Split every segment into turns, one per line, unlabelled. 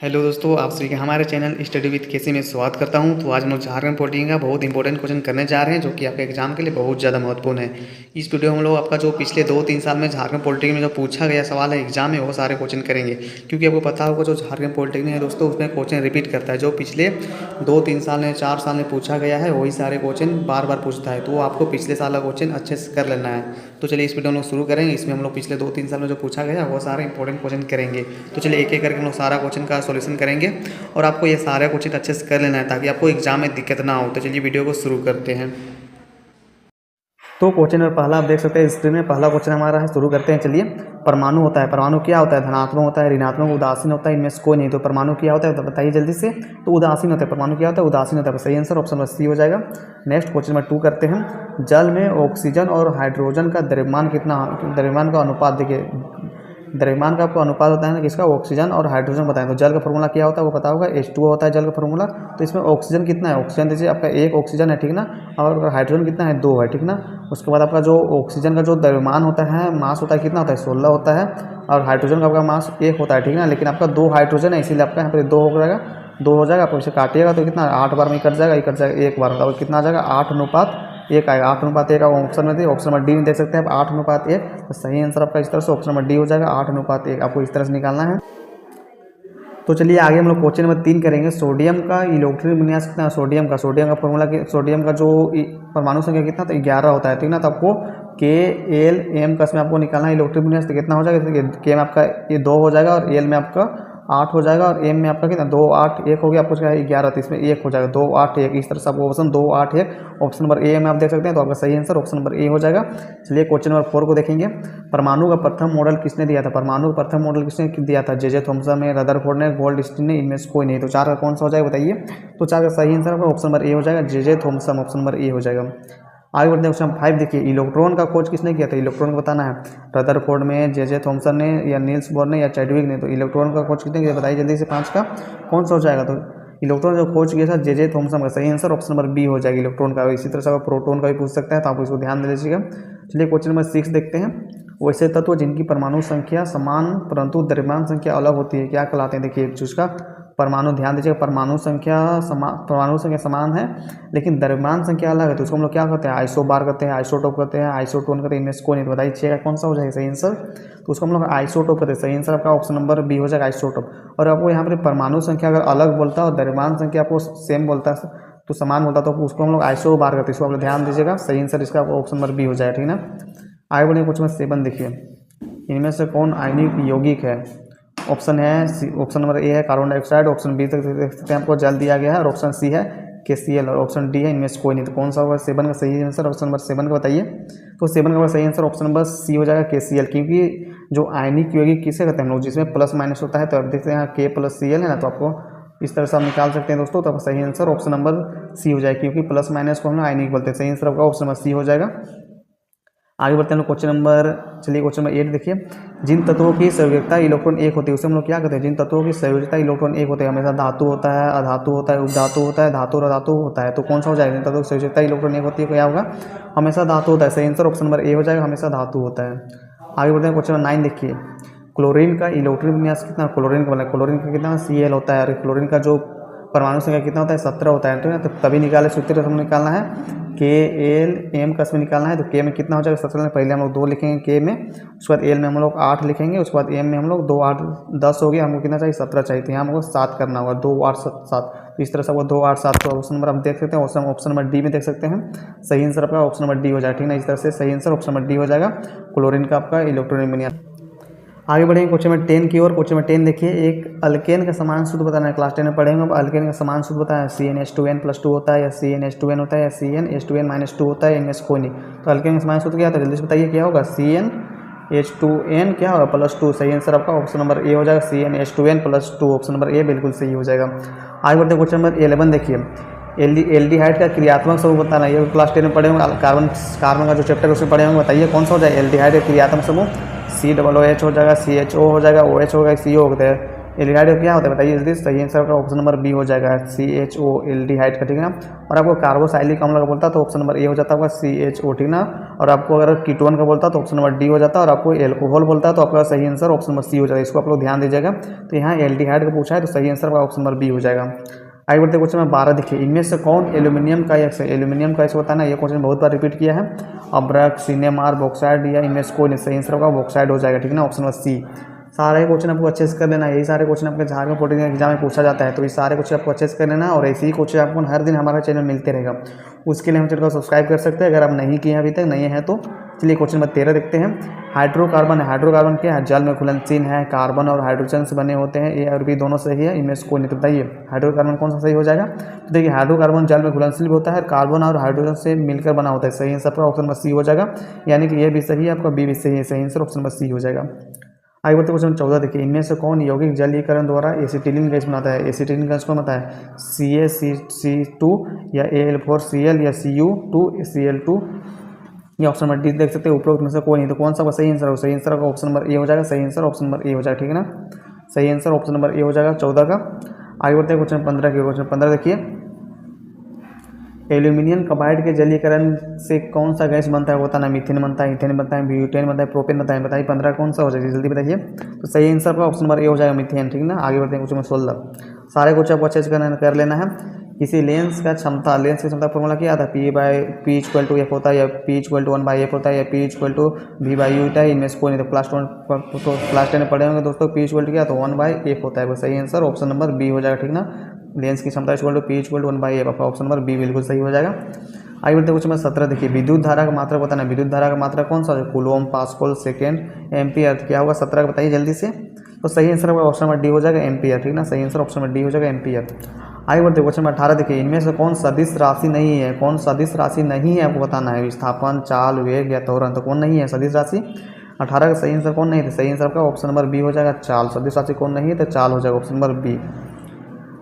Hello दोस्तों, आप सभी का हमारे चैनल स्टडी विद केसी में स्वागत करता हूं। तो आज हम लोग झारखंड पॉलिटी का बहुत इंपॉर्टेंट क्वेश्चन करने जा रहे हैं, जो कि आपके एग्जाम के लिए बहुत ज़्यादा महत्वपूर्ण है। इस वीडियो में हम लोग आपका जो पिछले 2-3 साल में झारखंड पॉलिटी में जो पूछा गया सवाल है एग्जाम में, वो सारे क्वेश्चन करेंगे। क्योंकि आपको पता होगा जो झारखंड पॉलिटेक्निक है दोस्तों, उसमें क्वेश्चन रिपीट करता है। जो पिछले 2-3 साल में 4 साल में पूछा गया है, वही सारे क्वेश्चन बार बार पूछता है। तो वो आपको पिछले साल का क्वेश्चन अच्छे से कर लेना है। तो चलिए इस वीडियो हम लोग शुरू करेंगे। इसमें हम लोग पिछले 2-3 साल में जो पूछा गया वो सारे इंपॉर्टेंट क्वेश्चन करेंगे। तो चलिए एक एक करके हम लोग सारा क्वेश्चन का सॉल्यूशन करेंगे और आपको ये सारे क्वेश्चन अच्छे से कर लेना है, ताकि आपको एग्जाम में दिक्कत ना हो। तो चलिए वीडियो को शुरू करते हैं। तो क्वेश्चन में पहला आप देख सकते हैं स्क्रीन में, पहला क्वेश्चन हमारा है। शुरू करते हैं। चलिए, परमाणु होता है, परमाणु क्या होता है? धनात्मक होता है, ऋणात्मक, उदासीन होता है, इनमें से कोई नहीं। तो परमाणु क्या होता है तो बताइए जल्दी से। तो उदासीन होता है। परमाणु क्या होता है? उदासीन होता है। सही आंसर ऑप्शन नंबर सी हो जाएगा। नेक्स्ट क्वेश्चन नंबर 2 करते हैं। जल में ऑक्सीजन और हाइड्रोजन का द्रव्यमान कितना, द्रव्यमान का अनुपात देखिए। द्रव्यमान का आपको अनुपात होता है ना किसका? ऑक्सीजन और हाइड्रोजन बताएं। तो जल का फॉर्मूला क्या होता है वो पता होगा, H2O होता है जल का फॉर्मूला। तो इसमें ऑक्सीजन कितना है? ऑक्सीजन देखिए आपका 1 ऑक्सीजन है, ठीक ना। और हाइड्रोजन कितना है? 2 है, ठीक ना। उसके बाद आपका जो ऑक्सीजन का जो द्रव्यमान होता है, मास होता है, कितना होता है? 16 होता है। और हाइड्रोजन का आपका मास 1 होता है, ठीक ना। लेकिन आपका 2 हाइड्रोजन है, इसीलिए आपका यहाँ पर 2 हो जाएगा। 2 हो जाएगा। आप इसे काटिएगा तो कितना? 8 बार में कट जाएगा, ये कट जाएगा 1 बार। तो कितना आ जाएगा? 8:1 आएगा। 8:1 ऑप्शन में थे। ऑप्शन नंबर डी में देख सकते हैं आप 8:1। तो सही आंसर आपका इस तरह से ऑप्शन नंबर डी हो जाएगा। 8:1 आपको इस तरह से निकालना है। तो चलिए आगे हम लोग क्वेश्चन नंबर 3 करेंगे। सोडियम का इलेक्ट्रॉनिक विन्यास कितना है? सोडियम का फॉर्मूला सोडियम का जो परमाणु संख्या कितना? तो 11 होता है, ठीक ना। तो आपको K, L, M का इसमें आपको निकालना है इलेक्ट्रॉनिक विन्यास। तो कितना हो जाएगा? K में आपका ये 2 हो जाएगा और L में आपका 8 हो जाएगा और M में आपका कितना? 2, 8, 1 हो गया। आपको क्या है? 11। तो इसमें 1 हो जाएगा। 2, 8, 1 इस तरह से आपको ऑप्शन 2, 8, 1 ऑप्शन नंबर ए में आप देख सकते हैं। तो आपका सही आंसर ऑप्शन नंबर ए हो जाएगा। चलिए क्वेश्चन नंबर 4 को देखेंगे। परमाणु का प्रथम मॉडल किसने दिया था? परमाणु का प्रथम मॉडल किसने दिया था? जे थॉमसन ने, रदरफोर्ड ने, गोल्डस्टीन ने, इनमें से कोई नहीं। तो 4 का कौन सा हो जाएगा बताइए। तो 4 का सही आंसर आपका ऑप्शन नंबर ए हो जाएगा। J Thomson option number A हो जाएगा। आगे बढ़ते हैं क्वेश्चन 5 देखिए। इलेक्ट्रॉन का खोज किसने किया था? इलेक्ट्रॉन को बताना है। रदरफोर्ड में, जे थॉमसन ने, या नील्स बोर ने, या चैडविक ने। तो इलेक्ट्रॉन का खोज किसने किया बताइए जल्दी से। 5 का कौन सा हो जाएगा? तो इलेक्ट्रॉन जो खोज किया था जे थॉमसन का, सही आंसर ऑप्शन नंबर बी हो जाएगी इलेक्ट्रॉन का। इसी तरह से आप प्रोटॉन का भी पूछ सकता है, तो आप इसको ध्यान दे लीजिएगा। चलिए क्वेश्चन नंबर 6 देखते हैं। वैसे तत्व जिनकी परमाणु संख्या समान परंतु द्रव्यमान संख्या अलग होती है क्या कहलाते हैं? देखिए उसका परमाणु ध्यान दीजिएगा। परमाणु संख्या समान है लेकिन द्रव्यमान संख्या अलग है, तो उसको हम लोग क्या कहते हैं? आइसोबार कहते हैं, आइसोटोप कहते हैं, आइसोटोन कहते हैं। इनमें से कोई नहीं। तो बताइए कौन सा हो जाएगा सही आंसर। तो उसको हम लोग आइसोटोप कहते हैं। सही आंसर आपका ऑप्शन नंबर बी हो जाएगा, आइसोटोप। और आपको यहाँ पर परमाणु संख्या अगर अलग बोलता है और द्रव्यमान संख्या आपको सेम बोलता है, तो समान बोलता है, तो उसको हम लोग आइसोबार कहते हैं। इसको आप लोग ध्यान दीजिएगा। सही आंसर इसका ऑप्शन नंबर बी हो जाएगा, ठीक ना। आगे बढ़े क्वेश्चन नंबर 7 देखिए। इनमें से कौन आयनिक यौगिक है? ऑप्शन है ऑप्शन नंबर ए है कार्बन डाइऑक्साइड, ऑप्शन बी तक देख सकते हैं आपको जल दिया गया है, और ऑप्शन सी है KCl, और ऑप्शन डी है इनमें से कोई नहीं। तो कौन सा होगा 7 का सही आंसर? ऑप्शन नंबर 7 का बताइए। तो 7 का सही आंसर ऑप्शन नंबर सी हो जाएगा, KCl। क्योंकि जो आयनिक यौगिक किसे कहते हैं हम लोग? जिसमें प्लस माइनस होता है। तो आप देखते हैं K+Cl है ना, तो आपको इस तरह से आप निकाल सकते हैं दोस्तों। तो आपका सही आंसर ऑप्शन नंबर सी हो जाएगा, क्योंकि प्लस माइनस को हम लोग आयनिक बोलते हैं। सही आंसर आपका ऑप्शन नंबर सी हो जाएगा। आगे बढ़ते हैं लोग क्वेश्चन नंबर 8 देखिए। जिन तत्वों की संयोजकता इलेक्ट्रॉन 1 होती है उसे हम लोग क्या कहते हैं? जिन तत्वों की संयोजकता इलेक्ट्रॉन 1 होते हैं, हमेशा धातु होता है, अधातु होता है, उपधातु होता है, धातु और अधातु होता है। तो कौन सा हो जाएगा? जिन तत्वों की संयोजकता इलेक्ट्रॉन 1 होती है क्या होगा? हमेशा धातु होता है। सही आंसर ऑप्शन नंबर ए हो जाएगा, हमेशा धातु होता है। आगे बढ़ते हैं क्वेश्चन नंबर 9 देखिए। क्लोरीन का इलेक्ट्रॉनिक विन्यास कितना? क्लोरीन का क्लोरीन का कितना? Cl होता है। और क्लोरीन का जो परमाणु संख्या कितना होता है? 17 होता है, ठीक है। तो तभी निकाले सूत्र हमें निकालना है KLM का इसमें निकालना है। तो K में कितना हो जाएगा? सबसे पहले हम लोग 2 लिखेंगे K में, उसके बाद L में हम लोग 8 लिखेंगे, उसके बाद M में हम लोग 2, 8, 10 हो गया। हमको कितना चाहिए? 17 चाहिए। तो यहाँ हमको 7 करना होगा। 2, 8, 7। तो इस तरह से वो 2, 8, 7 तो ऑप्शन नंबर आप देख सकते हैं। ऑप्शन नंबर डी में देख सकते हैं। सही आंसर आपका ऑप्शन नंबर डी हो जाएगा, ठीक है। इस तरह से सही आंसर ऑप्शन नंबर डी हो जाएगा, क्लोरीन का आपका इलेक्ट्रॉनिक विन्यास। आगे बढ़ेंगे क्वेश्चन नंबर 10 की ओर। क्वेश्चन नंबर 10 देखिए। एक अल्केन का समान सूत्र बताना है। क्लास 10 में पढ़ेंगे अब अल्केन का समान सूत्र बताया। CnH2n+2 होता है, या CnH2n होता है, या CnH2n-2 होता है, इनमें से कोई नहीं। तो अल्केन का समान सूत्र क्या होता है जल्दी से बताइए क्या होगा? CnH2n क्या होगा? +2। सही आंसर आपका ऑप्शन नंबर ए हो जाएगा, CnH2n+2 ऑप्शन नंबर ए बिल्कुल सही हो जाएगा। आगे बढ़ते क्वेश्चन नंबर 11 देखिए। एल्डिहाइड का क्रियात्मक समूह बताना है। ये क्लास 10 में पढ़े होंगे। कार्बन का जो चैप्टर उसमें पढ़े होंगे। बताइए कौन सा हो जाएगा एल्डिहाइड का क्रियात्मक समूह? COOH हो जाएगा, CHO हो जाएगा, OH हो जाएगा, CO हो जाएगा। एल्डिहाइड का क्या होता है बताइए जल्दी। सही आंसर का ऑप्शन नंबर बी हो जाएगा, CHO एल्डिहाइड का, ठीक है ना। और आपको कार्बोक्सिलिक अम्ल का बोलता तो ऑप्शन नंबर ए हो जाता होगा, CHO, ठीक ना। और आपको अगर कीटोन का बोलता तो ऑप्शन नंबर डी हो जाता, और आपको एल्कोहल बोलता तो आपका सही आंसर ऑप्शन नंबर सी हो जाता है। इसको आप लोग ध्यान दीजिएगा। तो यहाँ एल्डिहाइड का पूछा है तो सही आंसर का ऑप्शन नंबर बी हो जाएगा। आगे बढ़ते क्वेश्चन नंबर 12 देखिए, इनमें से कौन एल्यूमिनियम का एक्स है। एल्यूमिनियम का एक्स होता है ना, ये क्वेश्चन बहुत बार रिपीट किया है। अब्रक, सिनेमार, बॉक्साइड या इनमें से कोई नहीं। सही आंसर का बॉक्साइड हो जाएगा, ठीक है ना, ऑप्शन नंबर सी। सारे क्वेश्चन आपको अच्छे से कर लेना, यही सारे क्वेश्चन आपके झारखंड पोर्टल एग्जाम में पूछा जाता है, तो ये सारे क्वेश्चन आपको अच्छे से कर लेना। और ऐसे ही क्वेश्चन आपको हर दिन हमारा चैनल मिलते रहेगा। उसके लिए हम चैनल को सब्सक्राइब कर सकते हैं अगर आप नहीं किए हैं अभी तक, नहीं है तो। चलिए क्वेश्चन नंबर 13 देखते हैं। हाइड्रोकार्बन है, हाइड्रोकार्बन क्या है, जल में घुलनशील है, कार्बन और हाइड्रोजन से बने होते हैं, ए और बी दोनों सही है, इनमें से कोई नहीं। तो बताइए हाइड्रोकार्बन कौन सा सही हो जाएगा। तो देखिए हाइड्रोकार्बन जल में घुलनशील भी होता है, कार्बन और हाइड्रोजन से मिलकर बना होता है। सही आंसर का ऑप्शन नंबर सी हो जाएगा, यानी कि ये भी सही है, आपका बी भी सही है। सही आंसर ऑप्शन नंबर सी हो जाएगा। आगे बढ़ते क्वेश्चन 14 देखिए, इनमें से कौन यौगिक जलीकरण द्वारा एसिटिलीन गैस बनाता है। एसिटिलीन गैस कौन बनाता है, CaC2 या Al4Cl या Cu2Cl2 या ऑप्शन नंबर डी देख सकते हैं। उपरोक्त में से कोई नहीं, तो कौन सा सही आंसर हो। सही आंसर का ऑप्शन नंबर ए हो जाएगा। सही आंसर ऑप्शन नंबर ए हो जाएगा, ठीक है ना। सही आंसर ऑप्शन नंबर ए हो जाएगा 14 का। आगे बढ़ते हैं क्वेश्चन 15 के। क्वेश्चन 15 देखिए, एल्यूमिनियम कार्बाइड के जलीकरण से कौन सा गैस बनता है, होता है ना, मीथेन बनता है, इथेन बनता है, ब्यूटेन बनता है, प्रोपेन बनता है। बताइए 15 कौन सा हो जाएगा, जल्दी बताइए। तो सही आंसर का ऑप्शन नंबर ए हो जाएगा, मीथेन, ठीक ना। आगे बढ़ते हैं क्वेश्चन 16। सारे क्वेश्चन आपको अच्छे से कर लेना है। किसी लेंस का क्षमता, लेंस की क्षमता फॉर्मूला क्या आता है, P इक्वल टू एफ होता है, या P इक्वल टू 1/f होता है, या P इक्वल टू V/u होता है। इनमें से कोई नहीं। तो क्लास 10 में पढ़े होंगे दोस्तों, P इक्वल टू क्या, तो 1/f होता है। वो सही आंसर ऑप्शन नंबर बी हो जाएगा, ठीक ना। लेंस की क्षमता equal to P equal to 1/f, आपका ऑप्शन नंबर बी बिल्कुल सही हो जाएगा। आगे बढ़ते क्वेश्चन नंबर 17 देखिए, विद्युत धारा का मात्रा बताना। विद्युत धारा का मात्रा कौन सा है, कूलोम, पास्कल, सेकेंड, एम्पियर। क्या होगा 17 का, बताइए जल्दी से। तो सही आंसर ऑप्शन नंबर डी हो जाएगा, एम्पियर, ठीक ना। सही आंसर ऑप्शन नंबर डी हो जाएगा, एम्पियर। आगे बढ़ते क्वेश्चन नंबर 18 देखिए, इनमें से कौन सदिश राशि नहीं है। कौन सदिश राशि नहीं है आपको बताना है, विस्थापन, चाल, वेग या त्वरण। तो कौन नहीं है सदिश राशि। 18 का सही आंसर कौन नहीं है, सही आंसर का ऑप्शन नंबर बी हो जाएगा, चाल। सदिश राशि कौन नहीं है, तो चाल हो जाएगा, ऑप्शन नंबर बी।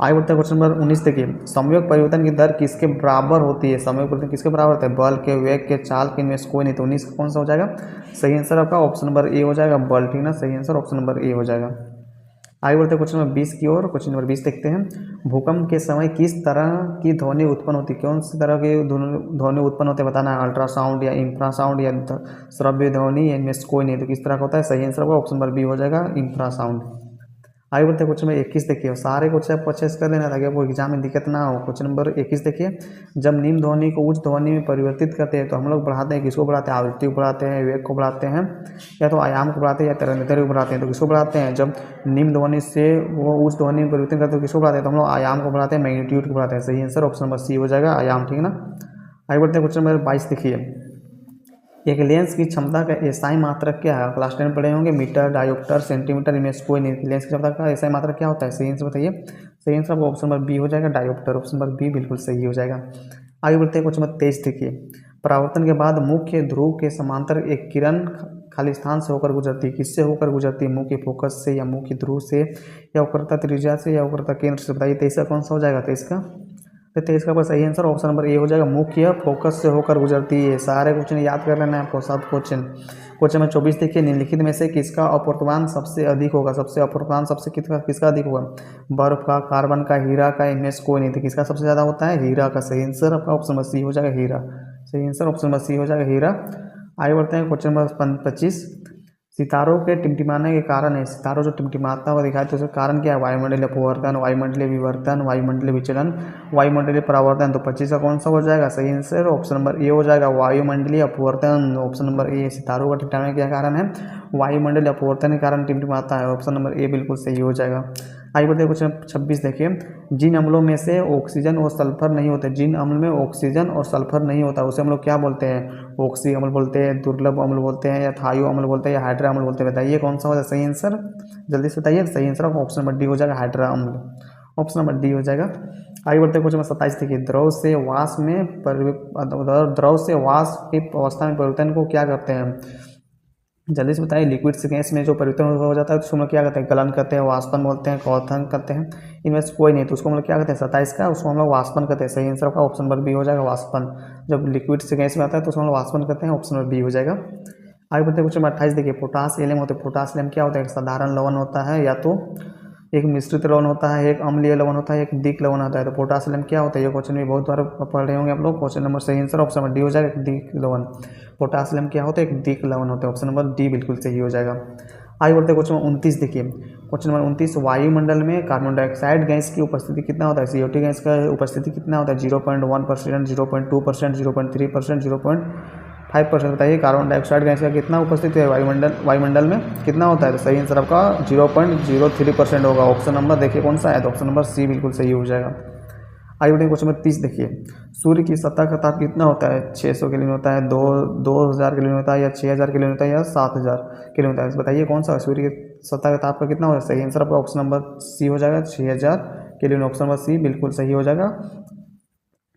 आगे बढ़ते हैं क्वेश्चन नंबर 19 देखिए, संयोग परिवर्तन की दर किसके बराबर होती है। संयोग परिवर्तन किसके बराबर होता है, बल के, वेग के, चाल के, इनमें से कोई नहीं। तो 19 कौन सा हो जाएगा, सही आंसर आपका ऑप्शन नंबर ए हो जाएगा, बल, ठीक ना। सही आंसर ऑप्शन नंबर ए हो जाएगा। आगे बढ़ते हैं क्वेश्चन नंबर 20 की ओर। क्वेश्चन नंबर 20 देखते हैं, भूकंप के समय किस तरह की ध्वनि उत्पन्न होती है। कौन सी तरह की ध्वनि उत्पन्न होते हैं बताना है, अल्ट्रासाउंड या इंफ्रासाउंड या श्रव्य ध्वनि, या इनमें से कोई नहीं। तो किस तरह का होता है, सही आंसर होगा ऑप्शन नंबर बी हो जाएगा, इंफ्रासाउंड। आगे बढ़ते हैं क्वेश्चन नंबर 21 देखिए, सारे क्वेश्चन आपको अच्छे से कर लेना ताकि आपको एग्जाम में दिक्कत ना हो। क्वेश्चन नंबर 21 देखिए, जब निम्न ध्वनि को उच्च ध्वनि में परिवर्तित करते हैं तो हम लोग बढ़ाते हैं, किसको बढ़ाते हैं, आवृत्ति को बढ़ाते हैं, वेग को बढ़ाते हैं, या तो आयाम को बढ़ाते हैं, या तरंग को बढ़ाते हैं। तो किसको बढ़ाते हैं, जब निम्न ध्वनि से वो उच्च ध्वनि में परिवर्तन करते हैं तो किसको बढ़ाते हैं, तो हम लोग आयाम को बढ़ाते हैं, मैग्नीट्यूड को बढ़ाते हैं। सही आंसर ऑप्शन नंबर सी हो जाएगा, आयाम, ठीक है ना। आगे बढ़ते हैं क्वेश्चन नंबर 22 देखिए, एक लेंस की क्षमता का एसआई मात्रक क्या है। क्लास 10 में पढ़े होंगे, मीटर, डायोप्टर, सेंटीमीटर, इनमें से कोई नहीं। लेंस की क्षमता का एसआई मात्रक क्या होता है, सही आंसर बताइए। सही आंसर आपका ऑप्शन नंबर बी हो जाएगा, डायोप्टर, ऑप्शन नंबर बी बिल्कुल सही हो जाएगा। आगे बढ़ते हैं क्वेश्चन नंबर 23 देखिए, परावर्तन के बाद मुख्य ध्रुव के समांतर एक किरण खाली स्थान से होकर गुजरती है, किससे होकर गुजरती है, मुख्य फोकस से, या मुख्य ध्रुव से, या वक्रता त्रिज्या से, या वक्रता केंद्र से। बताइए 23 का कौन सा हो जाएगा, 23 का। तो 23 का सही आंसर ऑप्शन नंबर ए हो जाएगा, मुख्य फोकस से होकर गुजरती है। सारे क्वेश्चन याद कर लेना है आपको, सब क्वेश्चन। क्वेश्चन नंबर 24 देखिए, निम्नलिखित में से किसका अपवर्तनान सबसे अधिक होगा। सबसे अपवर्तनान सबसे किसका अधिक होगा, बर्फ का, कार्बन का, हीरा का, इनमें से कोई नहीं। तो किसका सबसे ज़्यादा होता है, हीरा का। सही आंसर आपका ऑप्शन नंबर सी हो जाएगा, हीरा। सही आंसर ऑप्शन नंबर सी हो जाएगा, हीरा। आगे बढ़ते हैं क्वेश्चन नंबर 25, सितारों के टिमटिमाने के कारण है। सितारों जो टिमटिमाता हुआ दिखाई तो उसका कारण क्या है, वायुमंडलीय अपवर्तन, वायुमंडलीय विवर्तन, वायुमंडलीय विचलन, वायुमंडलीय परावर्तन। तो 25 का कौन सा हो जाएगा, सही आंसर ऑप्शन नंबर ए हो जाएगा, वायुमंडलीय अपवर्तन, ऑप्शन नंबर ए। सितारों का टिमटिमाने के कारण है, वायुमंडलीय अपवर्तन के कारण टिमटिमाता है, ऑप्शन नंबर ए बिल्कुल सही हो जाएगा। आगे बढ़ते क्वेश्चन 26 देखिए, जिन अम्लों में से ऑक्सीजन और सल्फर नहीं होते। जिन अम्ल में ऑक्सीजन और सल्फर नहीं होता उसे हम लोग क्या बोलते हैं, ऑक्सी अम्ल बोलते हैं, दुर्लभ अम्ल बोलते हैं, या थायो अम्ल बोलते हैं, या हाइड्रा अम्ल बोलते हैं। बताइए कौन सा हो जाए सही आंसर, जल्दी से बताइए। सही आंसर ऑप्शन नंबर डी हो जाएगा, हाइड्रा अम्ल, ऑप्शन नंबर डी हो जाएगा। आगे बढ़ते क्वेश्चन नंबर 27 देखिए, द्रव से वाष्प की अवस्था में परिवर्तन को क्या करते हैं। जल्दी से बताइए। लिक्विड से गैस में जो परिवर्तन हो जाता है तो उसको हम लोग क्या करते हैं, गलन करते हैं, वाष्पन बोलते हैं, क्वथन करते हैं। इनमें से कोई नहीं, तो उसको हम लोग क्या करते हैं, 27 का, उसको हम लोग वाष्पन करते हैं। सही आंसर का ऑप्शन नंबर बी हो जाएगा, वाष्पन। जब लिक्विड से गैस में आता है तो उसको हम लोग वाष्पन करते हैं, ऑप्शन नंबर बी हो जाएगा। आगे बढ़ते क्वेश्चन 28 देखिए, पोटास एलियम होते हैं। पोटास एलियम क्या होता है, एक साधारण लवण होता है, या तो एक मिश्रित लवण होता है, एक अम्लीय लवण होता है, एक दिक लवण होता है। तो पोटासिलम क्या होता है, ये क्वेश्चन भी बहुत बार पढ़ रहे होंगे आप लोग। क्वेश्चन नंबर सही आंसर ऑप्शन नंबर डी हो जाएगा, एक दिक लवण। पोटासिलम क्या होता है, एक दिक लवण होता है। ऑप्शन नंबर डी बिल्कुल सही हो जाएगा। आगे बढ़ते क्वेश्चन नंबर 29 देखिए। क्वेश्चन नंबर 29, वायुमंडल में कार्बन डाइऑक्साइड गैस की उपस्थिति कितना होता है, CO2 गैस का उपस्थिति कितना होता है, 0.1%, 0.2%, 0.3%, 0.5%। बताइए कार्बन डाइऑक्साइड गैस का कितना उपस्थिति है वायुमंडल में कितना होता है। तो सही आंसर आपका 0.03% होगा। ऑप्शन नंबर देखिए कौन सा है, तो ऑप्शन नंबर सी बिल्कुल सही हो जाएगा। आगे बढ़ेंगे क्वेश्चन नंबर 30 देखिए। सूर्य की सतह का ताप कितना होता है, 600 केल्विन होता है, 2000 केल्विन होता है, या 6000 केल्विन होता है, या 7000 केल्विन होता है। बताइए कौन सा है, सूर्य की सतह का ताप का कितना होता है। सही आंसर आपका ऑप्शन नंबर सी हो जाएगा, 6000 केल्विन। ऑप्शन नंबर सी बिल्कुल सही हो जाएगा।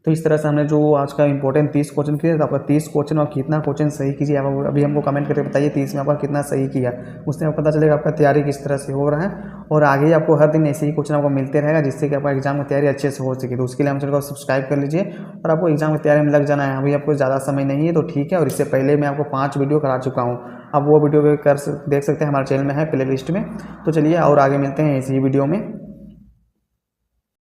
तो इस तरह से हमने जो आज का इंपॉर्टेंट 30 क्वेश्चन किए, तो आपका 30 क्वेश्चन और कितना क्वेश्चन सही कीजिए आप अभी हमको कमेंट करके बताइए 30 में आपका कितना सही किया। उससे आपको पता चलेगा आपका तैयारी किस तरह से हो रहा है। और आगे आपको हर दिन ऐसे ही क्वेश्चन आपको मिलते रहेगा, जिससे कि आपका एग्जाम की तैयारी अच्छे से हो सके। तो उसके लिए हम चैनल को सब्सक्राइब कर लीजिए और आपको एग्जाम की तैयारी में लग जाना है। अभी आपको ज़्यादा समय नहीं है तो ठीक है। और इससे पहले मैं आपको 5 वीडियो करा चुका हूँ, आप वो वीडियो देख सकते हैं, हमारे चैनल में है प्ले लिस्ट में। तो चलिए और आगे मिलते हैं इसी वीडियो में।